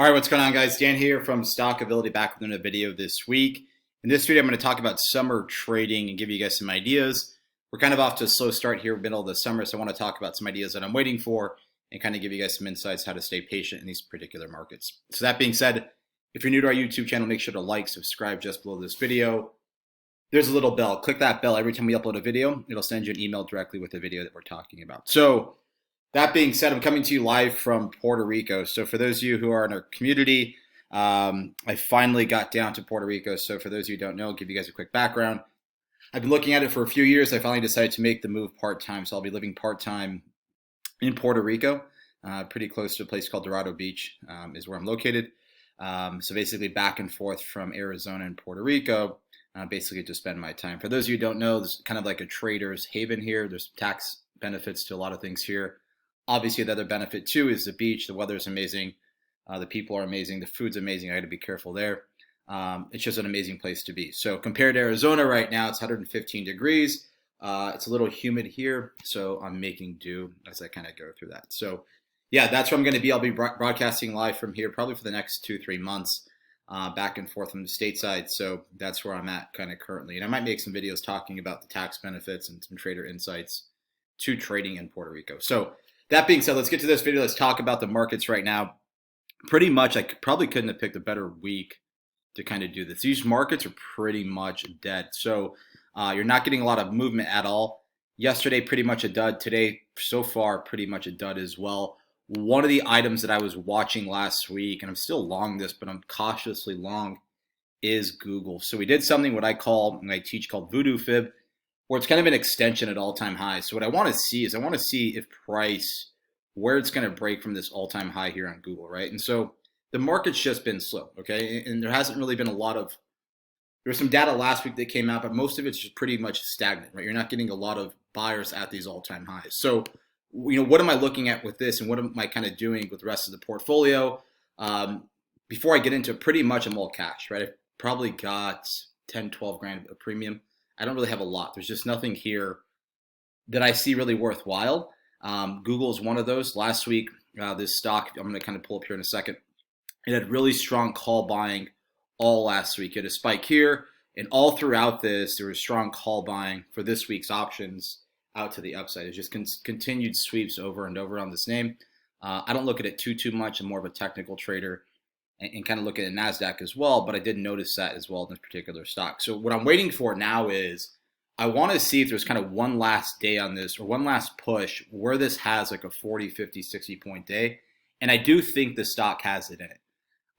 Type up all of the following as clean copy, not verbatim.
All right, what's going on, guys? Dan here from StockAbility, back with another video this week. In this video, I'm going to talk about summer trading and give you guys some ideas. We're kind of off to a slow start here, middle of the summer, so I want to talk about some ideas that I'm waiting for and kind of give you guys some insights how to stay patient in these particular markets. So that being said, if you're new to our YouTube channel, make sure to like, subscribe just below this video. There's a little bell. Click that bell every time we upload a video. It'll send you an email directly with the video that we're talking about. So that being said, I'm coming to you live from Puerto Rico. So for those of you who are in our community, I finally got down to Puerto Rico. So for those of you who don't know, I'll give you guys a quick background. I've been looking at it for a few years. I finally decided to make the move part-time. So I'll be living part-time in Puerto Rico, pretty close to a place called Dorado Beach is where I'm located. So basically back and forth from Arizona and Puerto Rico, basically to spend my time. For those of you who don't know, this is kind of like a trader's haven here. There's tax benefits to a lot of things here. Obviously, the other benefit, too, is the beach. The weather is amazing. The people are amazing. The food's amazing. I got to be careful there. It's just an amazing place to be. So compared to Arizona right now, it's 115 degrees. It's a little humid here, so I'm making do as I kind of go through that. So, yeah, that's where I'm going to be. I'll be broadcasting live from here probably for the next 2-3 months, back and forth from the stateside. So that's where I'm at kind of currently. And I might make some videos talking about the tax benefits and some trader insights to trading in Puerto Rico. So that being said, let's get to this video. Let's talk about the markets right now. Pretty much, I probably couldn't have picked a better week to kind of do this. These markets are pretty much dead. So you're not getting a lot of movement at all. Yesterday, pretty much a dud. Today, so far, pretty much a dud as well. One of the items that I was watching last week, and I'm still long this, but I'm cautiously long, is Google. So we did something what I call, and I teach, called Voodoo Fib, where it's kind of an extension at all-time highs. So what I want to see is I want to see if price, where it's going to break from this all-time high here on Google, right? And so the market's just been slow, okay? And there hasn't really been a lot of, there was some data last week that came out, but most of it's just pretty much stagnant, right? You're not getting a lot of buyers at these all-time highs. So, what am I looking at with this, and what am I kind of doing with the rest of the portfolio? Before I get into it, pretty much I'm all cash, right? I've probably got 10, 12 grand of premium. I don't really have a lot. There's just nothing here that I see really worthwhile. Google is one of those. Last week, this stock, I'm going to kind of pull up here in a second, it had really strong call buying all last week. It had a spike here, and all throughout this, there was strong call buying for this week's options out to the upside. It's just continued sweeps over and over on this name. I don't look at it too much. I'm more of a technical trader and kind of look at the NASDAQ as well, but I did notice that as well in this particular stock. So what I'm waiting for now is I want to see if there's kind of one last day on this or one last push where this has like a 40, 50, 60 point day. And I do think the stock has it in it.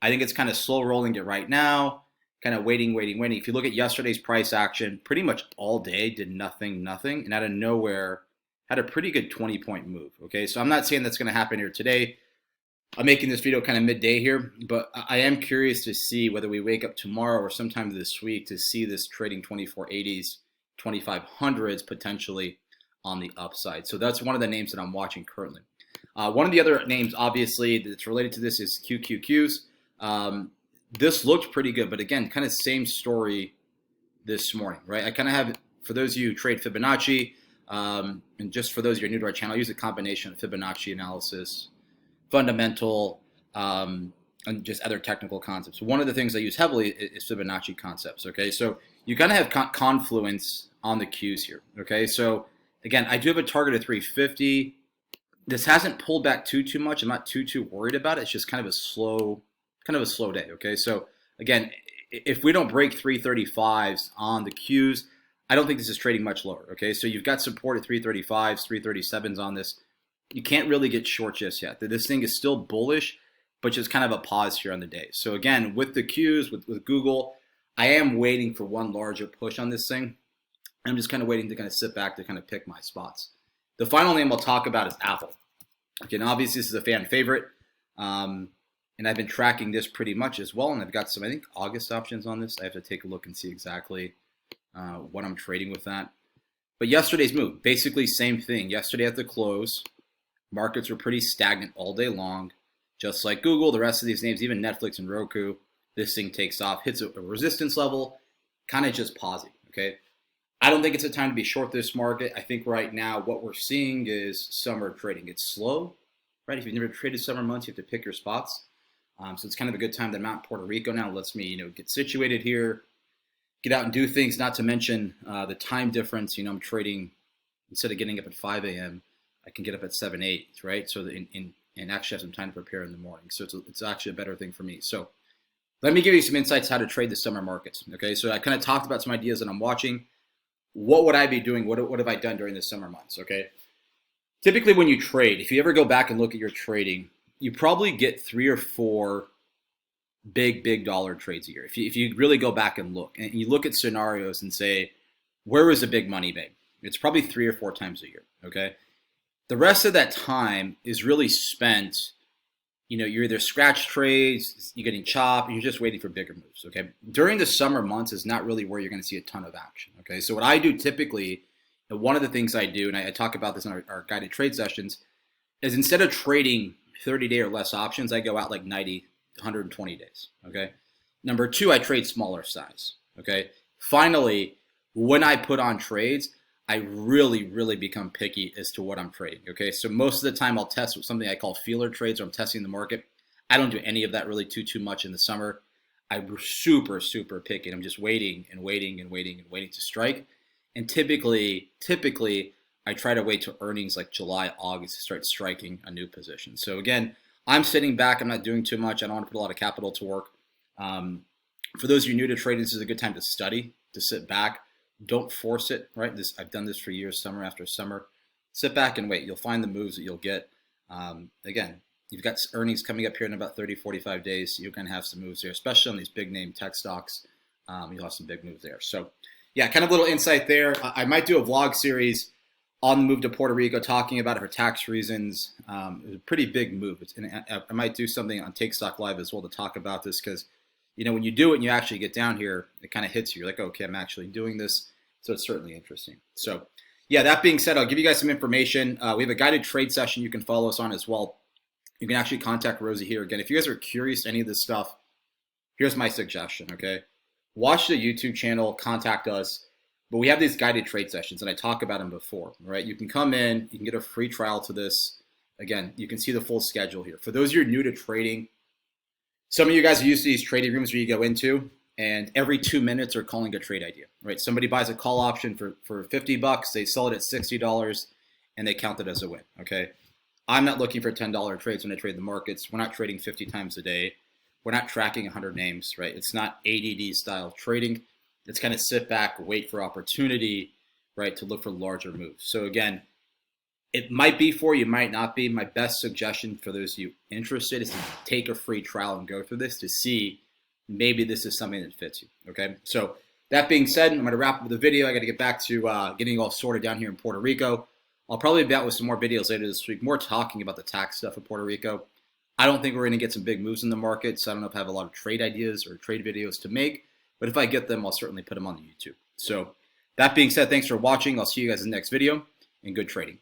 I think it's kind of slow rolling it right now, kind of waiting. If you look at yesterday's price action, pretty much all day did nothing, and out of nowhere had a pretty good 20-point move. Okay, so I'm not saying that's going to happen here today. I'm making this video kind of midday here, but I am curious to see whether we wake up tomorrow or sometime this week to see this trading 2480s, 2500s potentially on the upside. So that's one of the names that I'm watching currently. One of the other names, obviously, that's related to this is QQQs. This looked pretty good, but again, kind of same story this morning, right? I kind of have, for those of you who trade Fibonacci, and just for those of you who are new to our channel, I use a combination of Fibonacci analysis, fundamental, and just other technical concepts. One of the things I use heavily is Fibonacci concepts, okay? So you kind of have confluence on the Qs here, okay? So again, I do have a target of 350. This hasn't pulled back too much. I'm not too worried about it. It's just kind of a slow day, okay? So again, if we don't break 335s on the Qs, I don't think this is trading much lower, okay? So you've got support at 335s, 337s on this. You can't really get short just yet. This thing is still bullish, but just kind of a pause here on the day. So again, with the Qs, with Google, I am waiting for one larger push on this thing. I'm just kind of waiting to kind of sit back to kind of pick my spots. The final name I'll talk about is Apple. Okay, now obviously this is a fan favorite, and I've been tracking this pretty much as well, and I've got some, I think, August options on this. I have to take a look and see exactly what I'm trading with that. But yesterday's move, basically same thing. Yesterday at the close, markets were pretty stagnant all day long, just like Google, the rest of these names, even Netflix and Roku. This thing takes off, hits a resistance level, kind of just pausing, okay? I don't think it's a time to be short this market. I think right now what we're seeing is summer trading. It's slow, right? If you've never traded summer months, you have to pick your spots. So it's kind of a good time that I'm out in Puerto Rico now. It lets me, get situated here, get out and do things. Not to mention the time difference. I'm trading instead of getting up at 5 a.m. I can get up at 7, 8, right? So and actually have some time to prepare in the morning. So it's actually a better thing for me. So let me give you some insights how to trade the summer markets. Okay, so I kind of talked about some ideas that I'm watching. What would I be doing? What have I done during the summer months? Okay, typically when you trade, if you ever go back and look at your trading, you probably get 3 or 4 big dollar trades a year. If you really go back and you look at scenarios and say, where was the big money made? It's probably 3 or 4 times a year. Okay, the rest of that time is really spent. You're either scratch trades, you're getting chopped, and you're just waiting for bigger moves. Okay, during the summer months is not really where you're going to see a ton of action. Okay, so what I do typically, and one of the things I do, and I talk about this in our guided trade sessions, is instead of trading 30-day or less options, I go out like 90, 120 days. Okay, number 2, I trade smaller size. Okay, finally, when I put on trades, I really become picky as to what I'm trading. Okay, so most of the time I'll test with something I call feeler trades, or I'm testing the market. I don't do any of that really too much in the summer. I'm super picky. I'm just waiting to strike. And typically I try to wait till earnings like July, August to start striking a new position. So again, I'm sitting back. I'm not doing too much. I don't want to put a lot of capital to work. For those of you new to trading, this is a good time to study, to sit back. Don't force it, right? I've done this for years, summer after summer. Sit back and wait. You'll find the moves that you'll get. Again, you've got earnings coming up here in about 30, 45 days. So you're going to have some moves there, especially on these big name tech stocks. You'll have some big moves there. So yeah, kind of a little insight there. I might do a vlog series on the move to Puerto Rico, talking about it for tax reasons. It was a pretty big move. I might do something on Take Stock Live as well to talk about this, because when you do it and you actually get down here, it kind of hits you. You're like, okay, I'm actually doing this. So it's certainly interesting. So yeah, that being said, I'll give you guys some information. We have a guided trade session you can follow us on as well. You can actually contact Rosie here. Again, if you guys are curious any of this stuff, here's my suggestion, okay? Watch the YouTube channel, contact us. But we have these guided trade sessions, and I talked about them before, right? You can come in, you can get a free trial to this. Again, you can see the full schedule here. For those of you new to trading, some of you guys are used to these trading rooms where you go into, and every 2 minutes are calling a trade idea, right? Somebody buys a call option for $50, they sell it at $60, and they count it as a win, okay? I'm not looking for $10 trades when I trade the markets. We're not trading 50 times a day. We're not tracking 100 names, right? It's not ADD style trading. It's kind of sit back, wait for opportunity, right, to look for larger moves. So again, it might be for you, might not be. My best suggestion for those of you interested is to take a free trial and go through this to see maybe this is something that fits you, okay? So that being said, I'm going to wrap up the video. I got to get back to getting all sorted down here in Puerto Rico. I'll probably be out with some more videos later this week, more talking about the tax stuff in Puerto Rico. I don't think we're going to get some big moves in the market, so I don't know if I have a lot of trade ideas or trade videos to make, but if I get them, I'll certainly put them on the YouTube. So that being said, thanks for watching. I'll see you guys in the next video, and good trading.